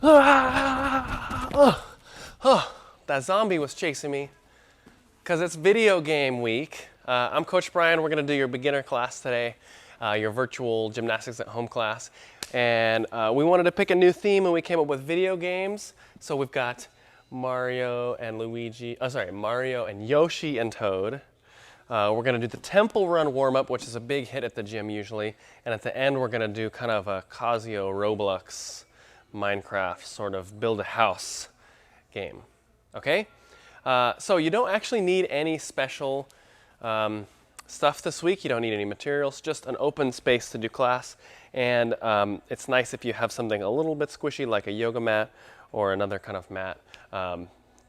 That zombie was chasing me because it's video game week. I'm Coach Brian. We're going to do your beginner class today, your virtual gymnastics at home class. And we wanted to pick a new theme and we came up with video games. So we've got Mario and Mario and Yoshi and Toad. We're going to do the Temple Run warm-up, which is a big hit at the gym usually. And at the end, we're going to do kind of a Casio Roblox Minecraft sort of build a house game. Okay? So you don't actually need any special stuff this week. You don't need any materials, just an open space to do class. And it's nice if you have something a little bit squishy like a yoga mat or another kind of mat,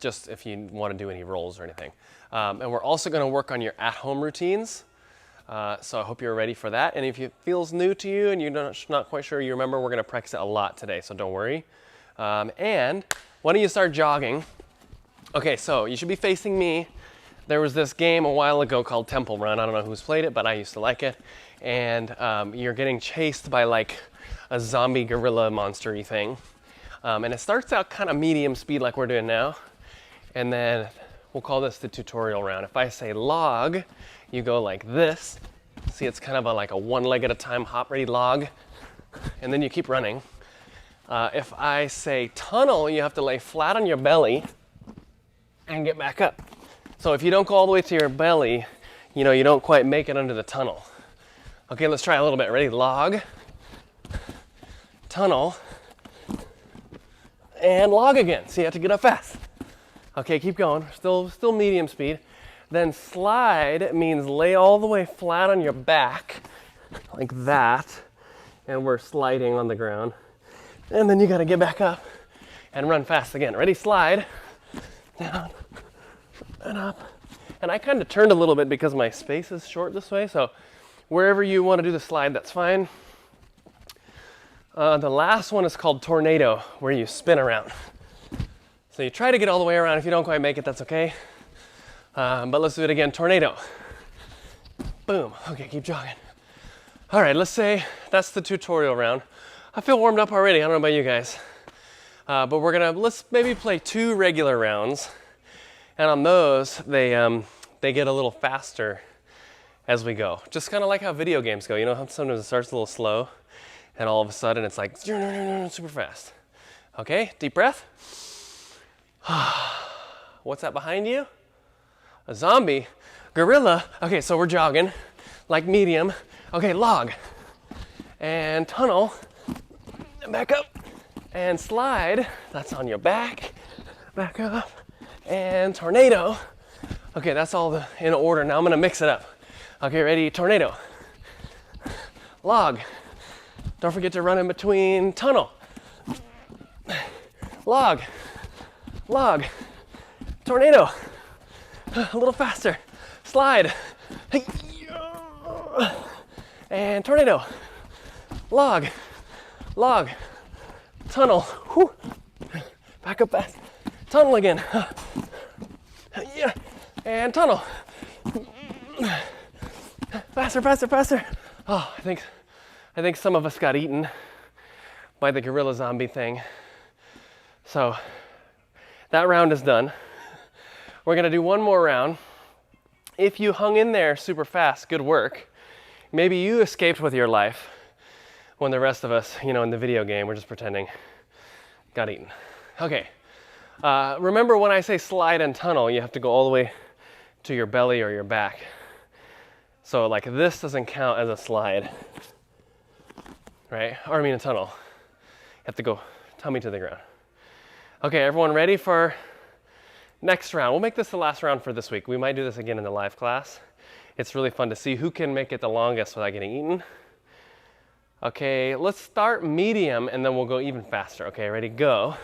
just if you want to do any rolls or anything. And we're also going to work on your at-home routines. So I hope you're ready for that. And if it feels new to you and you're not quite sure you remember, we're going to practice it a lot today, so don't worry. And why don't you start jogging? Okay, so you should be facing me. There was this game a while ago called Temple Run. I don't know who's played it, but I used to like it. And you're getting chased by like a zombie gorilla monster-y thing. And it starts out kind of medium speed like we're doing now. And then we'll call this the tutorial round. If I say log, you go like this. See, it's kind of like a one leg at a time hop ready log. And then you keep running. If I say tunnel, you have to lay flat on your belly and get back up. So if you don't go all the way to your belly, you don't quite make it under the tunnel. Okay, let's try a little bit. Ready? Log, tunnel, and log again. So you have to get up fast. Okay, keep going. Still medium speed. Then slide means lay all the way flat on your back, like that. And we're sliding on the ground. And then you gotta get back up and run fast again. Ready? Slide, down, and up. And I kind of turned a little bit because my space is short this way, so wherever you want to do the slide, that's fine. The last one is called tornado, where you spin around. So you try to get all the way around. If you don't quite make it, that's okay. But let's do it again. Tornado. Boom. Okay, keep jogging. All right, let's say that's the tutorial round. I feel warmed up already. I don't know about you guys. But let's maybe play 2 regular rounds. And on those, they get a little faster as we go. Just kind of like how video games go. You know how sometimes it starts a little slow and all of a sudden it's like super fast. Okay, deep breath. What's that behind you? A zombie? Gorilla? Okay, so we're jogging, like medium. Okay, log. And tunnel. And back up. And slide. That's on your back. Back up. And tornado. Okay, that's all in order. Now I'm gonna mix it up. Okay, ready? Tornado. Log. Don't forget to run in between. Tunnel. Log. Log. Tornado. A little faster. Slide. And tornado. Log. Log. Tunnel. Whew. Back up fast. Tunnel again. Yeah. And tunnel. Faster, faster, faster. Oh, I think some of us got eaten by the gorilla zombie thing. So that round is done. We're gonna do one more round. If you hung in there super fast, good work. Maybe you escaped with your life when the rest of us, in the video game, we're just pretending, got eaten. Okay. Remember when I say slide and tunnel, you have to go all the way to your belly or your back. So like this doesn't count as a slide, right? Or a tunnel. You have to go tummy to the ground. Okay, everyone ready for next round? We'll make this the last round for this week. We might do this again in the live class. It's really fun to see who can make it the longest without getting eaten. Okay, let's start medium and then we'll go even faster. Okay, ready, go.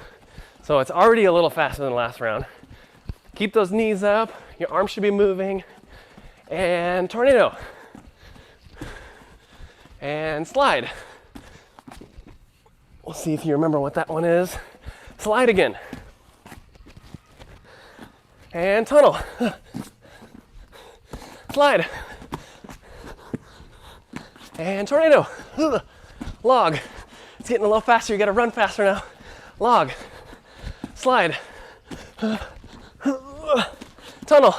So it's already a little faster than the last round. Keep those knees up. Your arms should be moving. And tornado. And slide. We'll see if you remember what that one is. Slide again. And tunnel. Slide. And tornado. Log. It's getting a little faster. You gotta run faster now. log, slide, tunnel,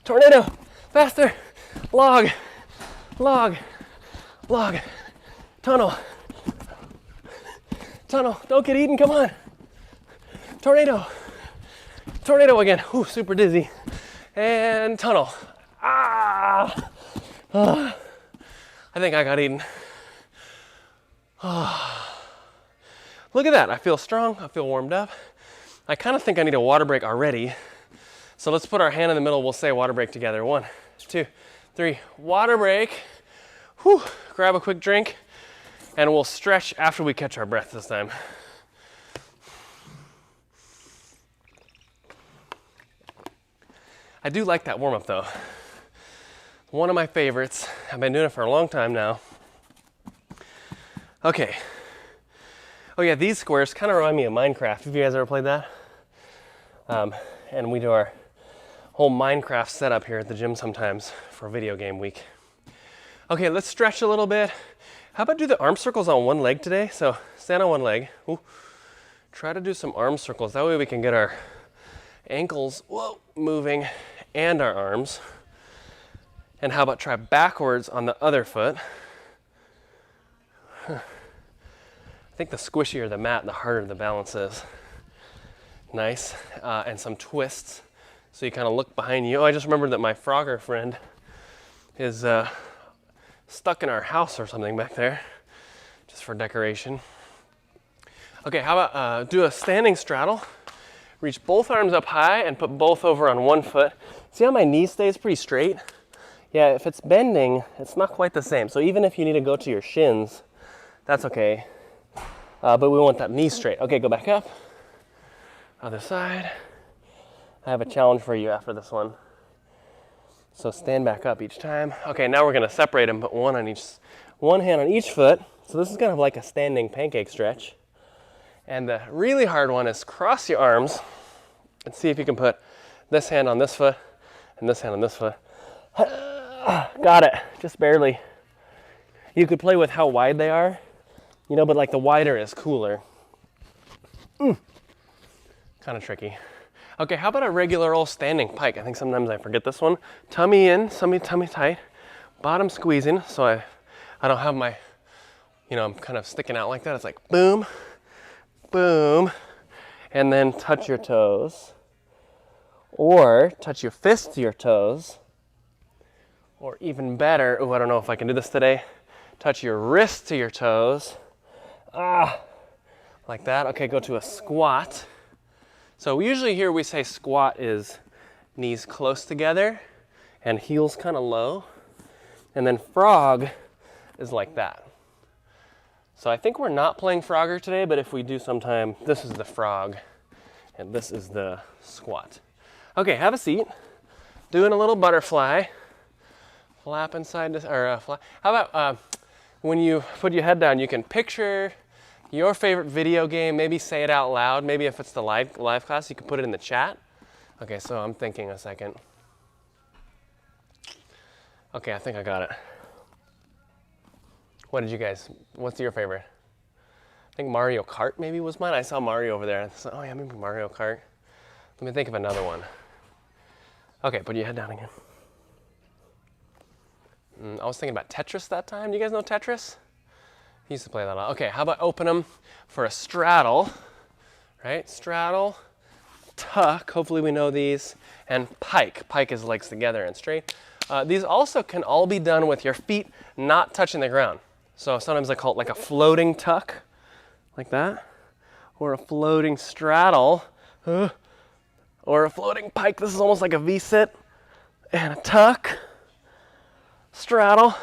tornado, faster, log, log, log, tunnel, tunnel, don't get eaten, come on, tornado, tornado again, ooh, super dizzy, and tunnel, I think I got eaten. Look at that, I feel strong, I feel warmed up. I kind of think I need a water break already. So let's put our hand in the middle, we'll say water break together. 1, 2, 3, water break. Whew, grab a quick drink, and we'll stretch after we catch our breath this time. I do like that warm up though. One of my favorites. I've been doing it for a long time now. Okay. Oh yeah, these squares kind of remind me of Minecraft. Have you guys ever played that? And we do our whole Minecraft setup here at the gym sometimes for video game week. Okay, let's stretch a little bit. How about do the arm circles on one leg today? So stand on one leg. Ooh. Try to do some arm circles. That way we can get our ankles moving and our arms. And how about try backwards on the other foot? I think the squishier the mat, the harder the balance is. Nice. And some twists. So you kind of look behind you. Oh, I just remembered that my Frogger friend is stuck in our house or something back there, just for decoration. Okay, how about do a standing straddle. Reach both arms up high and put both over on one foot. See how my knee stays pretty straight? Yeah, if it's bending, it's not quite the same. So even if you need to go to your shins, that's okay. But we want that knee straight. Okay, go back up. Other side. I have a challenge for you after this one. So stand back up each time. Okay, now we're gonna separate them, put one hand on each foot. So this is kind of like a standing pancake stretch. And the really hard one is cross your arms and see if you can put this hand on this foot and this hand on this foot. Got it, just barely. You could play with how wide they are, you know, but like the wider is cooler. Kind of tricky. Okay, how about a regular old standing pike? I think sometimes I forget this one. Tummy in, tummy tight, bottom squeezing, so I don't have my, you know, I'm kind of sticking out like that. It's like boom, boom, and then touch your toes. Or touch your fists to your toes. Or even better, oh, I don't know if I can do this today. Touch your wrists to your toes. Like that. Okay, go to a squat. So usually here we say squat is knees close together and heels kind of low. And then frog is like that. So I think we're not playing Frogger today, but if we do sometime, this is the frog and this is the squat. Okay, have a seat. Doing a little butterfly. Flapping side to, or flap. How about when you put your head down, you can picture your favorite video game, maybe say it out loud. Maybe if it's the live class, you can put it in the chat. Okay, so I'm thinking a second. Okay, I think I got it. What's your favorite? I think Mario Kart maybe was mine. I saw Mario over there. I thought, oh yeah, maybe Mario Kart. Let me think of another one. Okay, put your head down again. I was thinking about Tetris that time. Do you guys know Tetris? He used to play that a lot. Okay, how about open them for a straddle, right? Straddle, tuck, hopefully we know these, and pike. Pike is legs together and straight. These also can all be done with your feet not touching the ground. So sometimes I call it like a floating tuck, like that, or a floating straddle, or a floating pike. This is almost like a V-sit, and a tuck, straddle,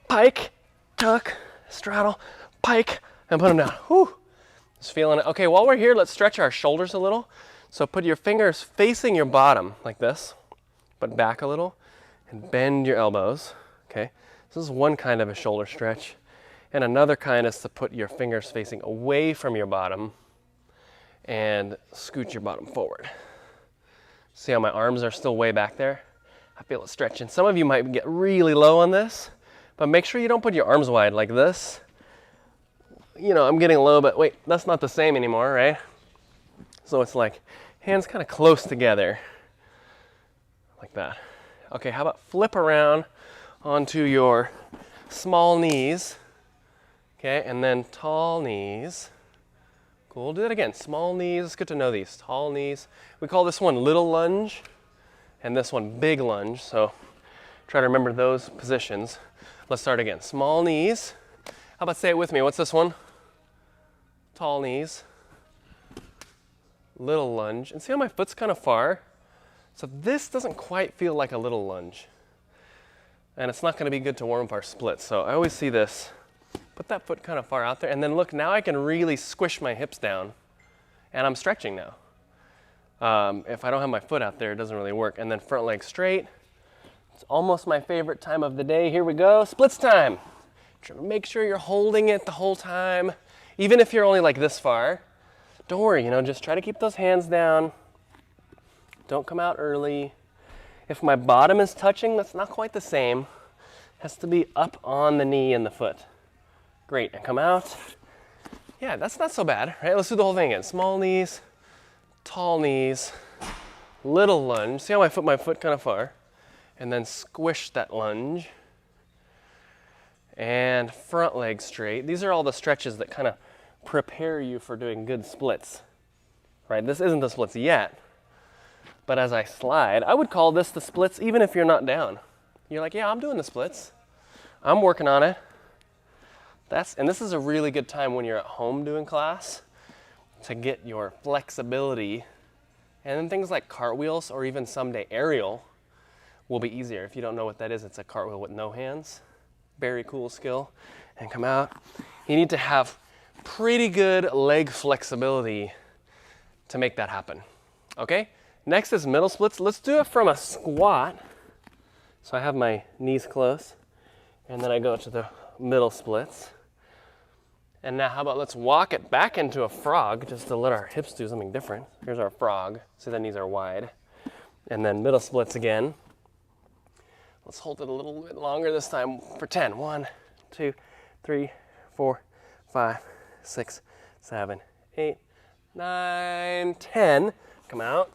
pike, tuck, straddle, pike, and put them down. Whew. Just feeling it. Okay, while we're here, let's stretch our shoulders a little. So put your fingers facing your bottom like this, but back a little, and bend your elbows. Okay, this is one kind of a shoulder stretch. And another kind is to put your fingers facing away from your bottom and scoot your bottom forward. See how my arms are still way back there? I feel it stretching. Some of you might get really low on this, but make sure you don't put your arms wide like this. you know, I'm getting a little bit, wait, that's not the same anymore, right? So it's like hands kind of close together, like that. Okay, how about flip around onto your small knees, okay, and then tall knees. Cool, do that again, small knees, it's good to know these, tall knees. We call this one little lunge, and this one big lunge, so try to remember those positions. Let's start again, small knees. How about say it with me, what's this one? Tall knees, little lunge, and see how my foot's kind of far? So this doesn't quite feel like a little lunge. And it's not gonna be good to warm up our splits, so I always see this. Put that foot kind of far out there, and then look, now I can really squish my hips down, and I'm stretching now. If I don't have my foot out there, it doesn't really work. And then front leg straight. It's almost my favorite time of the day. Here we go, splits time. Make sure you're holding it the whole time, even if you're only like this far. Don't worry, you know, just try to keep those hands down. Don't come out early. If my bottom is touching, that's not quite the same. It has to be up on the knee and the foot. Great, and come out. Yeah, that's not so bad, right? Let's do the whole thing again. Small knees, tall knees, little lunge. See how my foot kind of far? And then squish that lunge. And front leg straight. These are all the stretches that kind of prepare you for doing good splits, right? This isn't the splits yet, but as I slide, I would call this the splits even if you're not down. You're like, yeah, I'm doing the splits. I'm working on it. And this is a really good time when you're at home doing class to get your flexibility. And then things like cartwheels or even someday aerial will be easier. If you don't know what that is, it's a cartwheel with no hands. Very cool skill. And come out. You need to have pretty good leg flexibility to make that happen. Okay? Next is middle splits. Let's do it from a squat. So I have my knees close, and then I go to the middle splits. And now how about let's walk it back into a frog just to let our hips do something different. Here's our frog, so the knees are wide. And then middle splits again. Let's hold it a little bit longer this time for 10. 1, 2, 3, 4, 5, 6, 7, 8, 9, 10. Come out.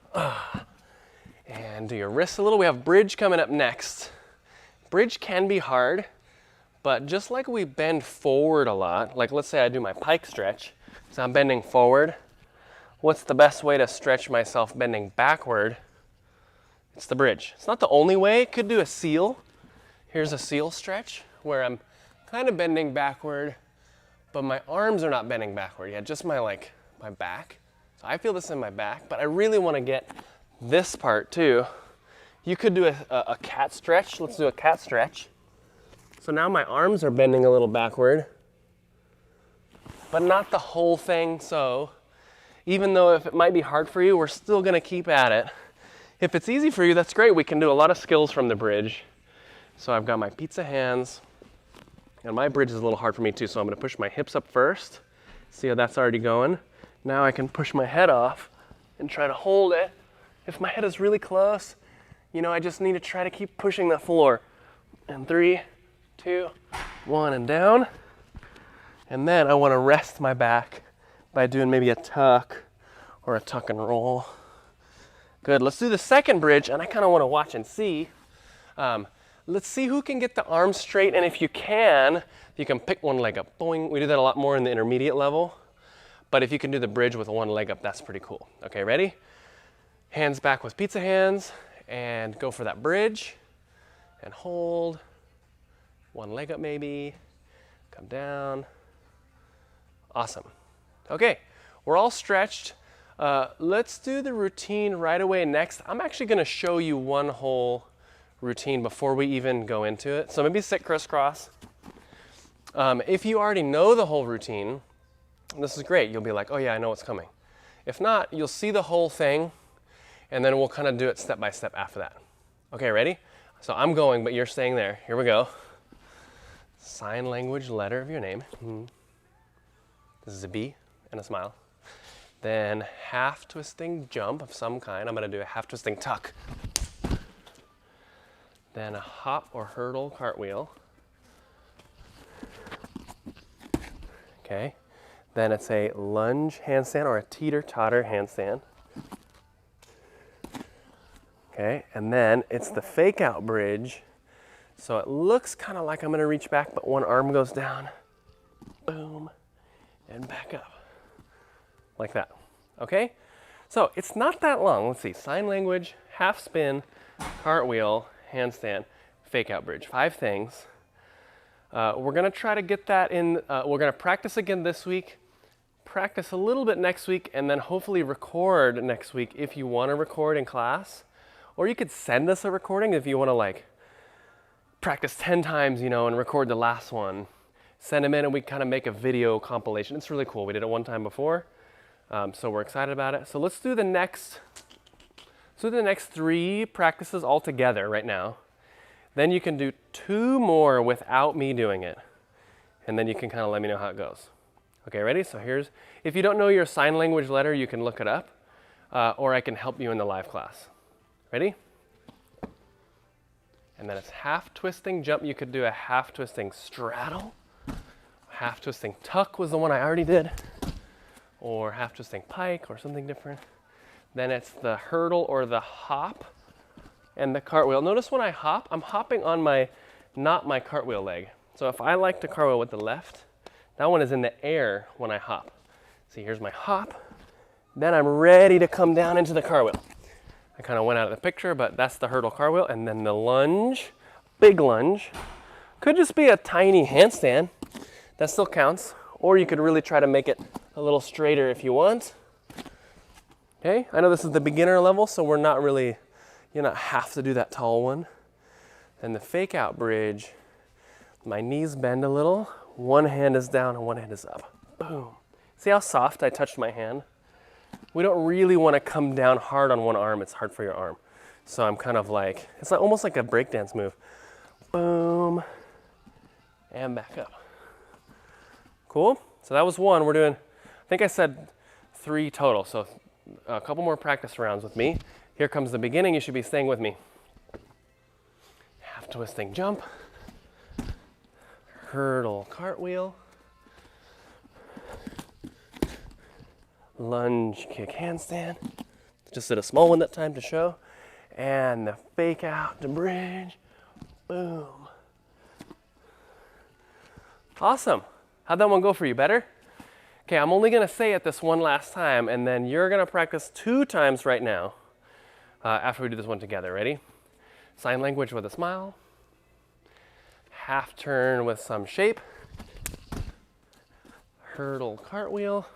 And do your wrists a little. We have bridge coming up next. Bridge can be hard. But just like we bend forward a lot, like let's say I do my pike stretch, so I'm bending forward, what's the best way to stretch myself bending backward? It's the bridge. It's not the only way. Could do a seal. Here's a seal stretch where I'm kind of bending backward, but my arms are not bending backward yet, just my back. So I feel this in my back, but I really want to get this part too. You could do a cat stretch. Let's do a cat stretch. So now my arms are bending a little backward, but not the whole thing. So even though if it might be hard for you, we're still gonna keep at it. If it's easy for you, that's great. We can do a lot of skills from the bridge. So I've got my pizza hands, and my bridge is a little hard for me too. So I'm gonna push my hips up first. See how that's already going? Now I can push my head off and try to hold it. If my head is really close, you know, I just need to try to keep pushing the floor. And 3, 2, 1, and down. And then I want to rest my back by doing maybe a tuck or a tuck and roll. Good, let's do the second bridge, and I kind of want to watch and see. Let's see who can get the arms straight, and if you can pick one leg up. Boing. We do that a lot more in the intermediate level, but if you can do the bridge with one leg up, that's pretty cool. Okay, ready? Hands back with pizza hands, and go for that bridge, and hold. One leg up maybe, come down. Awesome. Okay, we're all stretched. Let's do the routine right away next. I'm actually gonna show you one whole routine before we even go into it. So maybe sit crisscross. If you already know the whole routine, this is great. You'll be like, oh yeah, I know what's coming. If not, you'll see the whole thing, and then we'll kind of do it step by step after that. Okay, ready? So I'm going, but you're staying there. Here we go. Sign language letter of your name. This is a B and a smile. Then half twisting jump of some kind. I'm gonna do a half twisting tuck. Then a hop or hurdle cartwheel. Okay, Then it's a lunge handstand or a teeter-totter handstand. Okay, and then it's the fake out bridge. So it looks kind of like I'm gonna reach back, but one arm goes down, boom, and back up, like that, okay? So it's not that long. Let's see, sign language, half spin, cartwheel, handstand, fake out bridge, 5 things. We're gonna try to get that in, we're gonna practice again this week, practice a little bit next week, and then hopefully record next week if you wanna record in class. Or you could send us a recording if you wanna like practice 10 times, you know, and record the last one. Send them in and we kind of make a video compilation. It's really cool. We did it one time before, so we're excited about it. So let's do the next 3 practices all together right now. Then you can do 2 more without me doing it. And then you can kind of let me know how it goes. Okay, ready? So here's, if you don't know your sign language letter, you can look it up, or I can help you in the live class. Ready? And then it's half twisting jump. You could do a half twisting straddle. Half twisting tuck was the one I already did. Or half twisting pike or something different. Then it's the hurdle or the hop and the cartwheel. Notice when I hop, I'm hopping on my, not my cartwheel leg. So if I like to cartwheel with the left, that one is in the air when I hop. See, here's my hop. Then I'm ready to come down into the cartwheel. I kind of went out of the picture, but that's the hurdle cartwheel. And then the lunge, big lunge. Could just be a tiny handstand. That still counts. Or you could really try to make it a little straighter if you want. Okay, I know this is the beginner level, so we're not really, you don't have to do that tall one. Then the fake out bridge. My knees bend a little. One hand is down and one hand is up. Boom. See how soft I touched my hand? We don't really want to come down hard on one arm. It's hard for your arm. So I'm kind of like, it's like almost like a breakdance move. Boom, and back up. Cool? So that was 1. We're doing, I think I said 3 total. So a couple more practice rounds with me. Here comes the beginning. You should be staying with me. Half twisting jump. Hurdle cartwheel. Lunge kick handstand. Just did a small one that time to show. And the fake out to bridge. Boom. Awesome. How'd that one go for you? Better? Okay, I'm only gonna say it this one last time, and then you're gonna practice 2 times right now after we do this one together. Ready? Sign language with a smile. Half turn with some shape. Hurdle cartwheel.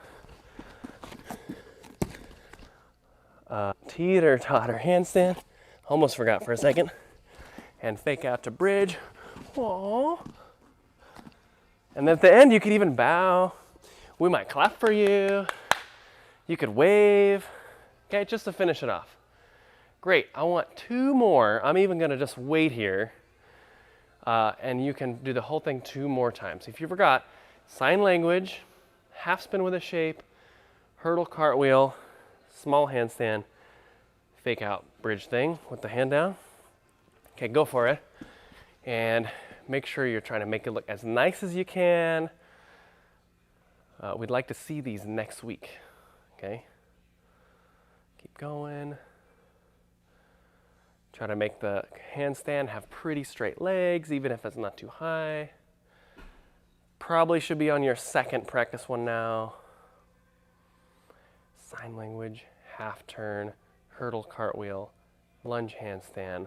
Teeter-totter handstand. Almost forgot for a second. And fake out to bridge. Aww. And then at the end, you could even bow. We might clap for you. You could wave. Okay, just to finish it off. Great, I want 2 more. I'm even gonna just wait here. And you can do the whole thing 2 more times. If you forgot, sign language, half spin with a shape, hurdle cartwheel, small handstand, fake out bridge thing with the hand down. Okay, go for it. And make sure you're trying to make it look as nice as you can. We'd like to see these next week, okay? Keep going. Try to make the handstand have pretty straight legs, even if it's not too high. Probably should be on your second practice one now. Sign language, half turn, hurdle cartwheel, lunge handstand,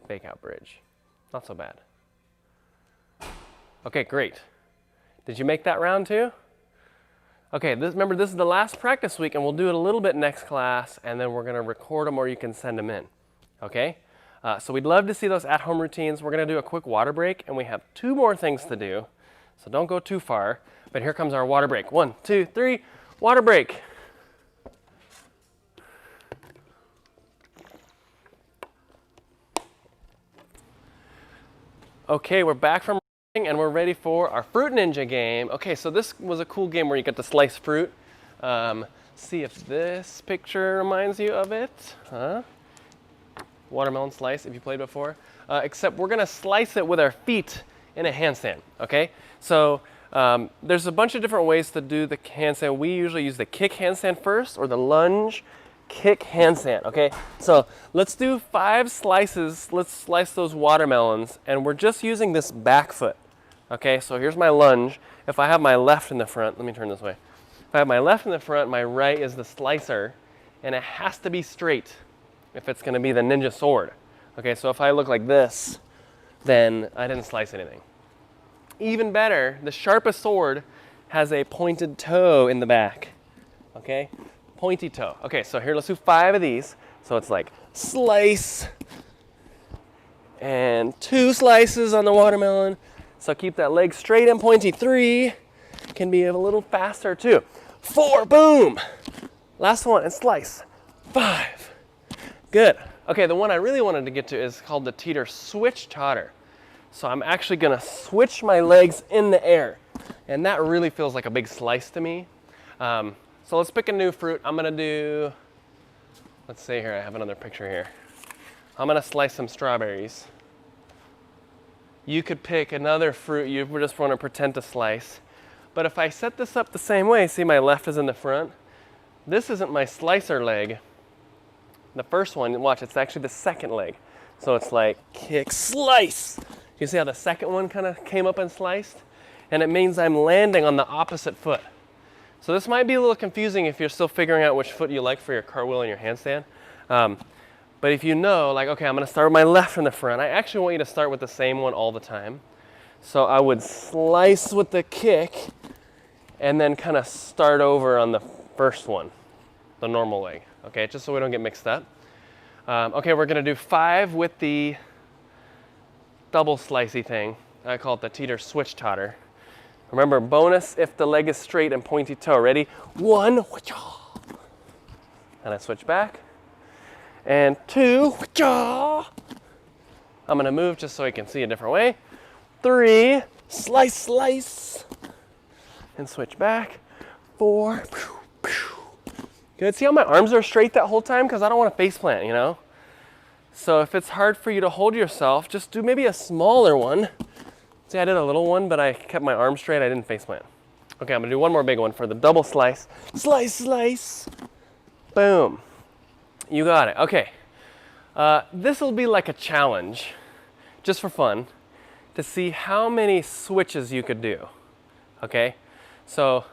fake out bridge. Not so bad. Okay, great. Did you make that round too? Okay, remember this is the last practice week and we'll do it a little bit next class and then we're gonna record them or you can send them in, okay? So we'd love to see those at-home routines. We're gonna do a quick water break and we have 2 more things to do. So don't go too far, but here comes our water break. 1, 2, 3, water break. Okay, we're back from and we're ready for our Fruit Ninja game. Okay, so this was a cool game where you get to slice fruit. See if this picture reminds you of it. Huh? Watermelon slice, if you played before. Except we're gonna slice it with our feet in a handstand, okay? So There's a bunch of different ways to do the handstand. We usually use the kick handstand first, or the lunge kick handstand, okay? So let's do 5 slices. Let's slice those watermelons, and we're just using this back foot, okay? So here's my lunge. If I have my left in the front, let me turn this way. If I have my left in the front, my right is the slicer, and it has to be straight if it's gonna be the ninja sword. Okay, so if I look like this, then I didn't slice anything. Even better, the sharpest sword has a pointed toe in the back, okay? Pointy toe. Okay, so here, let's do 5 of these. So it's like slice and 2 slices on the watermelon. So keep that leg straight and pointy. 3 can be a little faster too. 4, boom. Last one, and slice. 5, good. Okay, the one I really wanted to get to is called the teeter switch totter. So I'm actually gonna switch my legs in the air. And that really feels like a big slice to me. So let's pick a new fruit. I'm gonna do, let's see here, I have another picture here. I'm gonna slice some strawberries. You could pick another fruit you just wanna pretend to slice. But if I set this up the same way, see my left is in the front. This isn't my slicer leg. The first one, watch, it's actually the second leg. So it's like kick, slice. You see how the second one kind of came up and sliced? And it means I'm landing on the opposite foot. So this might be a little confusing if you're still figuring out which foot you like for your cartwheel and your handstand. But if you know, like, okay, I'm gonna start with my left in the front, I actually want you to start with the same one all the time. So I would slice with the kick and then kind of start over on the first one, the normal leg, okay, just so we don't get mixed up. Okay, we're gonna do 5 with the double slicey thing. I call it the teeter switch totter. Remember, bonus if the leg is straight and pointy toe. Ready? 1, and I switch back. And 2, I'm gonna move just so I can see a different way. 3, slice, slice, and switch back. 4, good. See how my arms are straight that whole time? Because I don't want to face plant, you know? So if it's hard for you to hold yourself, just do maybe a smaller one. See, I did a little one, but I kept my arms straight. I didn't face plant. Okay, I'm gonna do one more big one for the double slice. Slice, slice, boom. You got it. Okay. This will be like a challenge, just for fun, to see how many switches you could do. Okay? So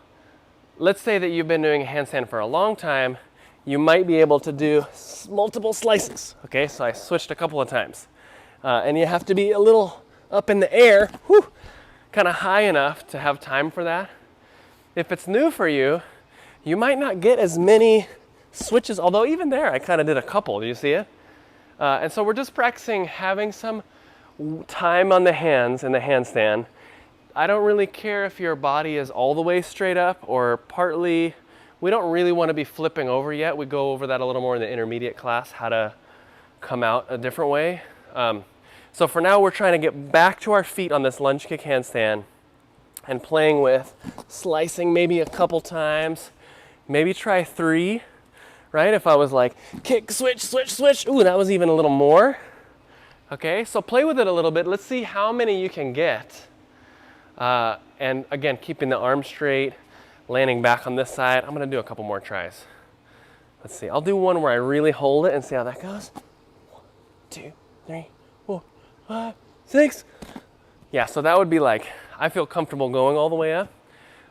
let's say that you've been doing a handstand for a long time. You might be able to do multiple slices. Okay, so I switched a couple of times. And you have to be a little up in the air, kind of high enough to have time for that. If it's new for you, you might not get as many switches, although even there I kind of did a couple. Do you see it? And so we're just practicing having some time on the hands in the handstand. I don't really care if your body is all the way straight up or partly. We don't really want to be flipping over yet. We go over that a little more in the intermediate class, how to come out a different way. So for now, we're trying to get back to our feet on this lunge kick handstand and playing with slicing maybe a couple times. Maybe try 3, right? If I was like, kick, switch, switch, switch. Ooh, that was even a little more. Okay, so play with it a little bit. Let's see how many you can get. And again, keeping the arm straight, landing back on this side. I'm gonna do a couple more tries. Let's see, I'll do one where I really hold it and see how that goes. 1, 2, 3, 4, 5, 6. Yeah, so that would be like, I feel comfortable going all the way up.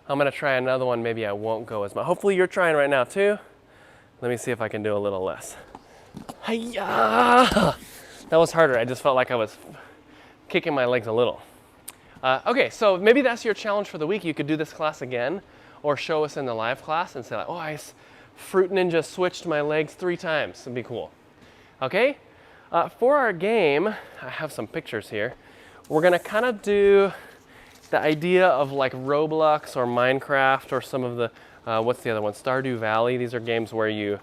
I'm gonna try another one, maybe I won't go as much. Hopefully you're trying right now too. Let me see if I can do a little less. Hi-ya! That was harder, I just felt like I was kicking my legs a little. Okay, so maybe that's your challenge for the week. You could do this class again or show us in the live class and say like, oh, I Fruit Ninja switched my legs 3 times. It'd be cool. Okay, for our game, I have some pictures here. We're gonna kind of do the idea of like Roblox or Minecraft or some of the, what's the other one? Stardew Valley. These are games where you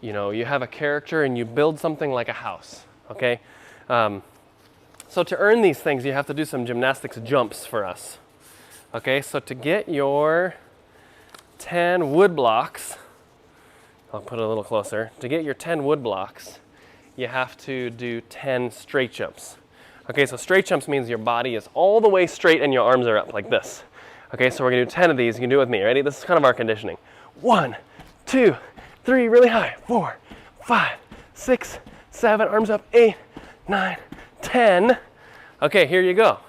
have a character and you build something like a house, okay? So to earn these things, you have to do some gymnastics jumps for us. Okay, so to get your 10 wood blocks, I'll put it a little closer. To get your 10 wood blocks, you have to do 10 straight jumps. Okay, so straight jumps means your body is all the way straight and your arms are up like this. Okay, so we're gonna do 10 of these. You can do it with me. Ready? This is kind of our conditioning. 1, 2, 3, really high. 4, 5, 6, 7, arms up. 8, 9, 10. Okay, here you go.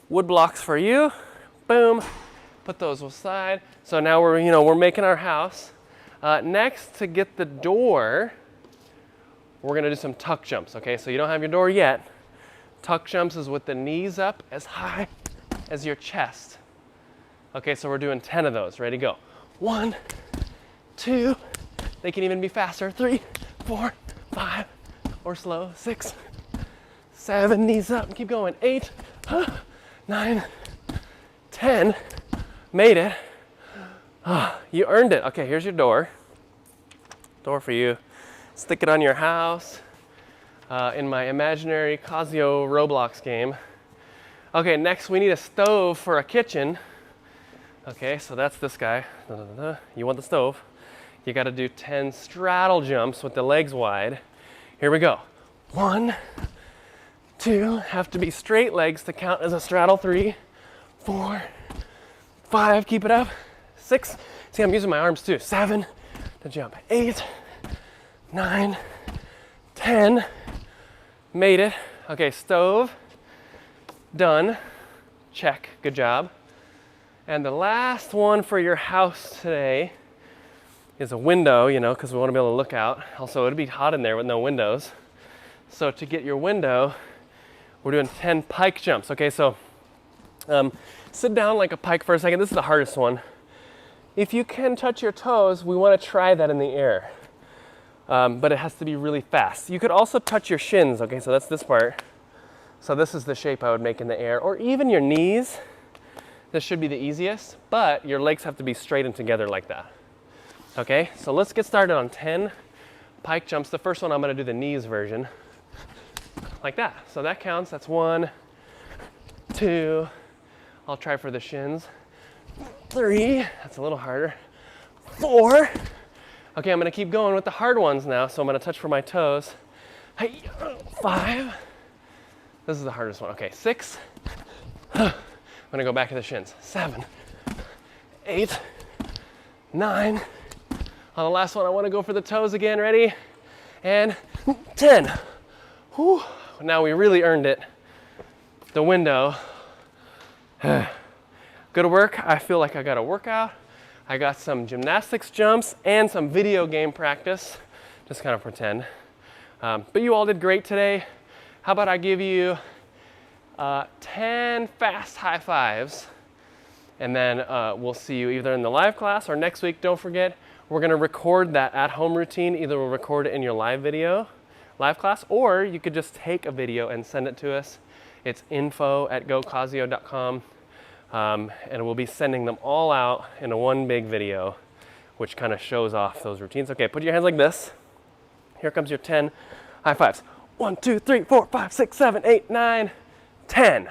Wood blocks for you. Boom. Put those aside. So now we're making our house. Next, to get the door, we're gonna do some tuck jumps. Okay, so you don't have your door yet. Tuck jumps is with the knees up as high as your chest. Okay, so we're doing 10 of those. Ready, go. 1, 2, they can even be faster. 3, 4, 5, or slow. 6, 7, knees up, keep going. 8, 9, 10, made it. You earned it. Okay, here's your door. Door for you. Stick it on your house. In my imaginary Casio Roblox game. Okay, next we need a stove for a kitchen. Okay, so that's this guy. You want the stove. You gotta do 10 straddle jumps with the legs wide. Here we go. 1, 2, have to be straight legs to count as a straddle. 3, 4, 5, keep it up. 6, see I'm using my arms too. 7, to jump. 8, 9, 10, made it. Okay, stove, done, check, good job. And the last one for your house today is a window, because we want to be able to look out. Also, it'd be hot in there with no windows. So to get your window, we're doing 10 pike jumps. Okay, so sit down like a pike for a second. This is the hardest one. If you can touch your toes, we want to try that in the air. But it has to be really fast. You could also touch your shins. Okay, so that's this part. So this is the shape I would make in the air, or even your knees. This should be the easiest, but your legs have to be straight and together like that. Okay, so let's get started on 10 pike jumps. The first one, I'm gonna do the knees version, like that. So that counts, that's 1, 2, I'll try for the shins. 3, that's a little harder. 4, okay, I'm gonna keep going with the hard ones now, so I'm gonna touch for my toes. 5, this is the hardest one. Okay, 6, I'm gonna go back to the shins. 7, 8, 9. On the last one, I wanna go for the toes again. Ready? And 10. Whew. Now we really earned it. The window. Good work. I feel like I got a workout. I got some gymnastics jumps and some video game practice. Just kind of pretend. But you all did great today. How about I give you 10 fast high fives, and then we'll see you either in the live class or next week. Don't forget, we're gonna record that at-home routine. Either we'll record it in your live class, or you could just take a video and send it to us. It's info@gocasio.com, and we'll be sending them all out in a one big video, which kind of shows off those routines. Okay, put your hands like this. Here comes your 10 high fives. 1, 2, 3, 4, 5, 6, 7, 8, 9, 10.